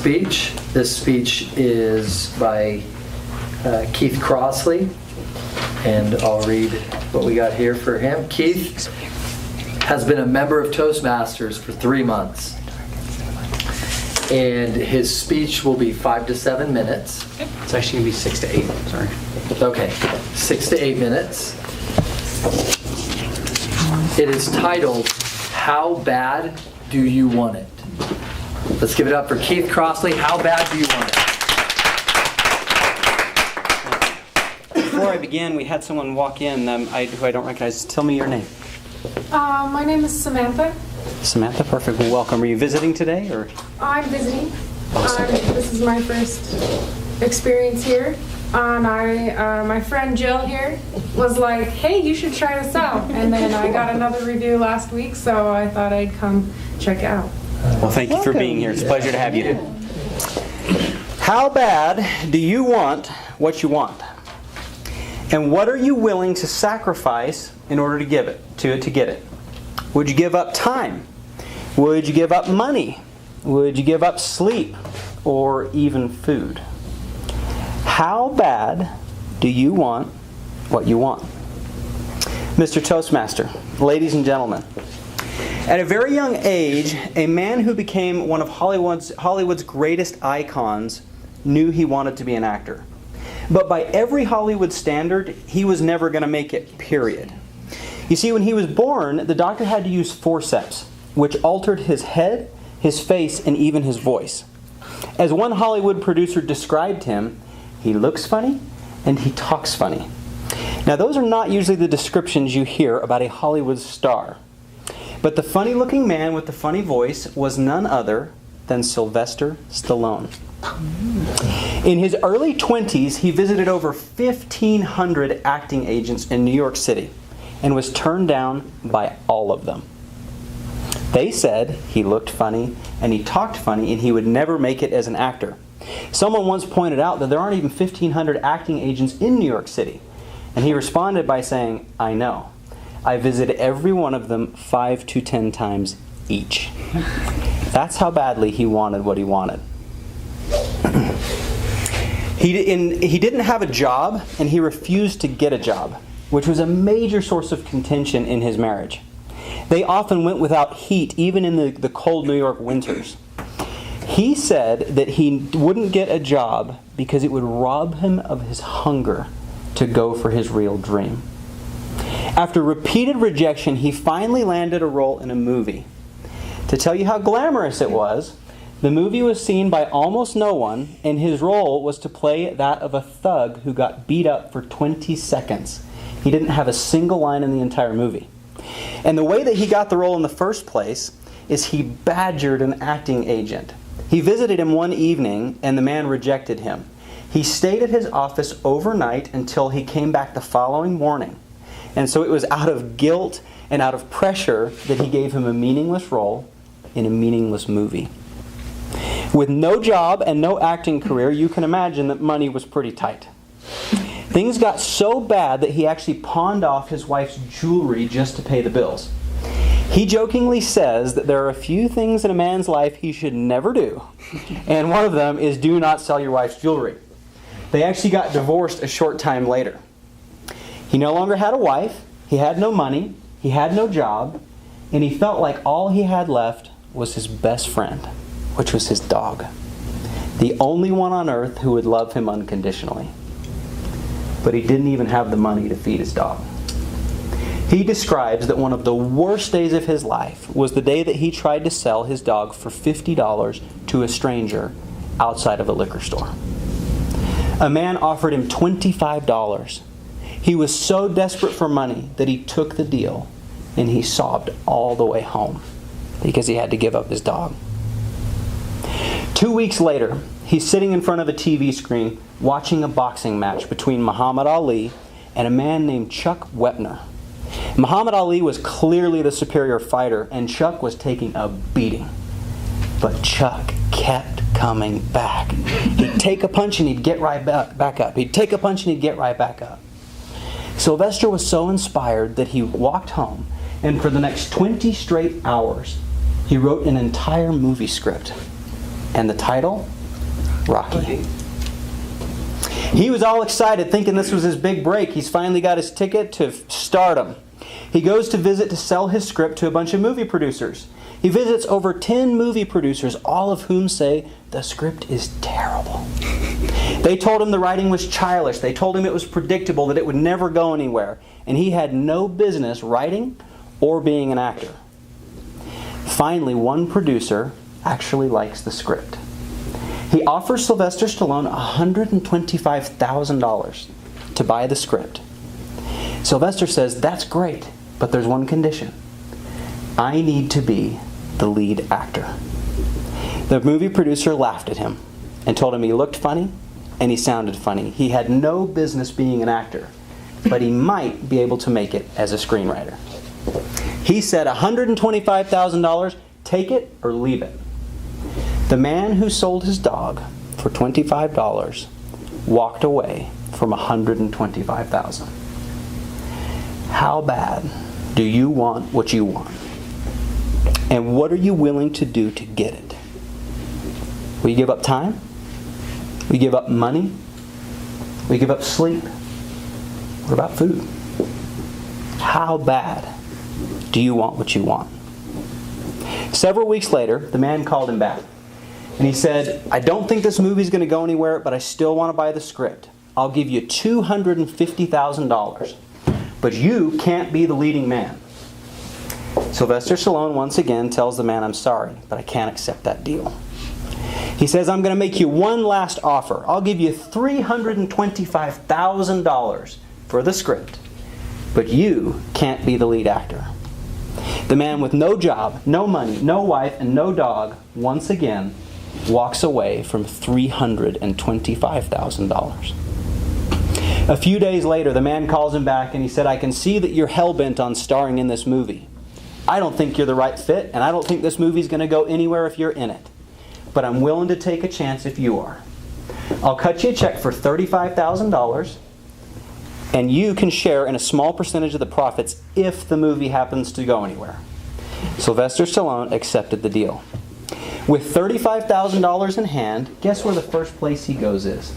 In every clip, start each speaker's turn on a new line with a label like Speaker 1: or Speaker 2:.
Speaker 1: speech. This speech is by Keith Crossley, and I'll read what we got here for him. Keith has been a member of Toastmasters for 3 months, and his speech will be 5 to 7 minutes.
Speaker 2: It's actually going to be 6 to 8, sorry.
Speaker 1: Okay, 6 to 8 minutes. It is titled, How Bad Do You Want It? Let's give it up for Keith Crossley. How bad do you want it?
Speaker 2: Before I begin, we had someone walk in who I don't recognize. Tell me your name.
Speaker 3: My name is Samantha.
Speaker 2: Samantha, perfect. Well, welcome. Are you visiting today, or?
Speaker 3: I'm visiting.
Speaker 2: Awesome.
Speaker 3: This is my first experience here. My friend Jill here was like, hey, you should try this out. And then I got another review last week, so I thought I'd come check it out.
Speaker 2: Well, thank you for being here. It's a pleasure to have you. How bad do you want what you want? And what are you willing to sacrifice in order to get it? Would you give up time? Would you give up money? Would you give up sleep or even food? How bad do you want what you want? Mr. Toastmaster, ladies and gentlemen, at a very young age, a man who became one of Hollywood's greatest icons knew he wanted to be an actor. But by every Hollywood standard, he was never going to make it, period. You see, when he was born, the doctor had to use forceps, which altered his head, his face, and even his voice. As one Hollywood producer described him, he looks funny and he talks funny. Now, those are not usually the descriptions you hear about a Hollywood star. But the funny-looking man with the funny voice was none other than Sylvester Stallone. In his early 20s, he visited over 1,500 acting agents in New York City and was turned down by all of them. They said he looked funny and he talked funny and he would never make it as an actor. Someone once pointed out that there aren't even 1,500 acting agents in New York City. And he responded by saying, I know. I visited every one of them 5 to 10 times each. That's how badly he wanted what he wanted. He didn't have a job, and he refused to get a job, which was a major source of contention in his marriage. They often went without heat, even in the cold New York winters. He said that he wouldn't get a job because it would rob him of his hunger to go for his real dream. After repeated rejection, he finally landed a role in a movie. To tell you how glamorous it was, the movie was seen by almost no one, and his role was to play that of a thug who got beat up for 20 seconds. He didn't have a single line in the entire movie. And the way that he got the role in the first place is he badgered an acting agent. He visited him one evening, and the man rejected him. He stayed at his office overnight until he came back the following morning. And so it was out of guilt and out of pressure that he gave him a meaningless role in a meaningless movie. With no job and no acting career, you can imagine that money was pretty tight. Things got so bad that he actually pawned off his wife's jewelry just to pay the bills. He jokingly says that there are a few things in a man's life he should never do, and one of them is do not sell your wife's jewelry. They actually got divorced a short time later. He no longer had a wife, he had no money, he had no job, and he felt like all he had left was his best friend, which was his dog. The only one on earth who would love him unconditionally. But he didn't even have the money to feed his dog. He describes that one of the worst days of his life was the day that he tried to sell his dog for $50 to a stranger outside of a liquor store. A man offered him $25. He was so desperate for money that he took the deal, and he sobbed all the way home because he had to give up his dog. 2 weeks later, he's sitting in front of a TV screen watching a boxing match between Muhammad Ali and a man named Chuck Wepner. Muhammad Ali was clearly the superior fighter, and Chuck was taking a beating. But Chuck kept coming back. He'd take a punch and he'd get right back up. He'd take a punch and he'd get right back up. Sylvester was so inspired that he walked home, and for the next 20 straight hours, he wrote an entire movie script. And the title? Rocky. He was all excited, thinking this was his big break. He's finally got his ticket to stardom. He goes to visit to sell his script to a bunch of movie producers. He visits over 10 movie producers, all of whom say the script is terrible. They told him the writing was childish. They told him it was predictable, that it would never go anywhere. And he had no business writing or being an actor. Finally, one producer actually likes the script. He offers Sylvester Stallone $125,000 to buy the script. Sylvester says, "That's great, but there's one condition. I need to be the lead actor." The movie producer laughed at him and told him he looked funny and he sounded funny. He had no business being an actor, but he might be able to make it as a screenwriter. He said, $125,000, take it or leave it. The man who sold his dog for $25 walked away from $125,000. How bad do you want what you want? And what are you willing to do to get it? Will you give up time? Will you give up money? Will you give up sleep? What about food? How bad do you want what you want? Several weeks later, the man called him back. And he said, "I don't think this movie's going to go anywhere, but I still want to buy the script. I'll give you $250,000. But you can't be the leading man." Sylvester Stallone once again tells the man, "I'm sorry, but I can't accept that deal." He says, "I'm going to make you one last offer. I'll give you $325,000 for the script, but you can't be the lead actor." The man with no job, no money, no wife, and no dog once again walks away from $325,000. A few days later, the man calls him back and he said, "I can see that you're hell-bent on starring in this movie. I don't think you're the right fit, and I don't think this movie's going to go anywhere if you're in it. But I'm willing to take a chance if you are. I'll cut you a check for $35,000, and you can share in a small percentage of the profits if the movie happens to go anywhere." Sylvester Stallone accepted the deal. With $35,000 in hand, guess where the first place he goes is?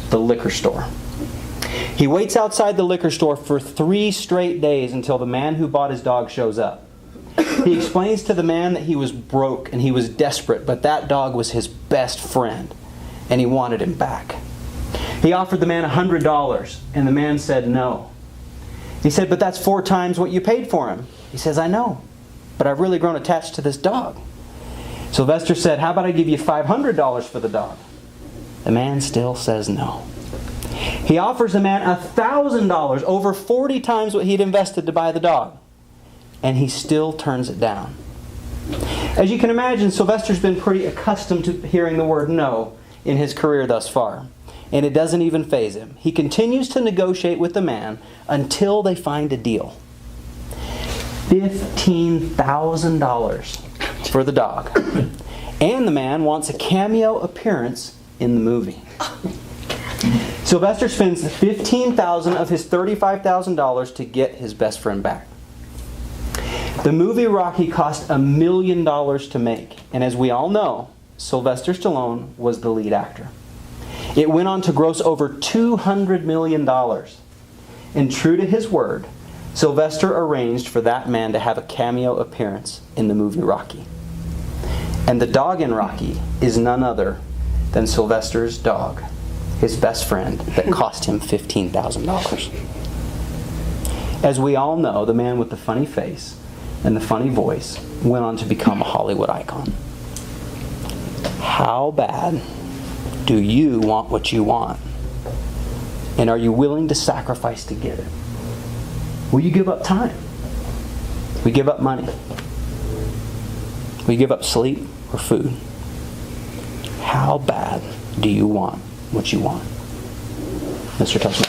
Speaker 2: The liquor store. He waits outside the liquor store for 3 straight days until the man who bought his dog shows up. He explains to the man that he was broke and he was desperate, but that dog was his best friend, and he wanted him back. He offered the man $100, and the man said no. He said, "But that's 4 times what you paid for him." He says, "I know, but I've really grown attached to this dog." Sylvester said, "How about I give you $500 for the dog?" The man still says no. He offers the man $1,000, over 40 times what he'd invested to buy the dog, and he still turns it down. As you can imagine, Sylvester's been pretty accustomed to hearing the word no in his career thus far, and it doesn't even faze him. He continues to negotiate with the man until they find a deal. $15,000 for the dog. And the man wants a cameo appearance in the movie. Sylvester spends $15,000 of his $35,000 to get his best friend back. The movie Rocky cost $1 million to make, and as we all know, Sylvester Stallone was the lead actor. It went on to gross over $200 million. And true to his word, Sylvester arranged for that man to have a cameo appearance in the movie Rocky. And the dog in Rocky is none other than Sylvester's dog, his best friend, that cost him $15,000. As we all know, the man with the funny face and the funny voice went on to become a Hollywood icon. How bad do you want what you want? And are you willing to sacrifice to get it? Will you give up time? Will you give up money? Will you give up sleep or food? How bad do you want what you want? Mr. Tussman.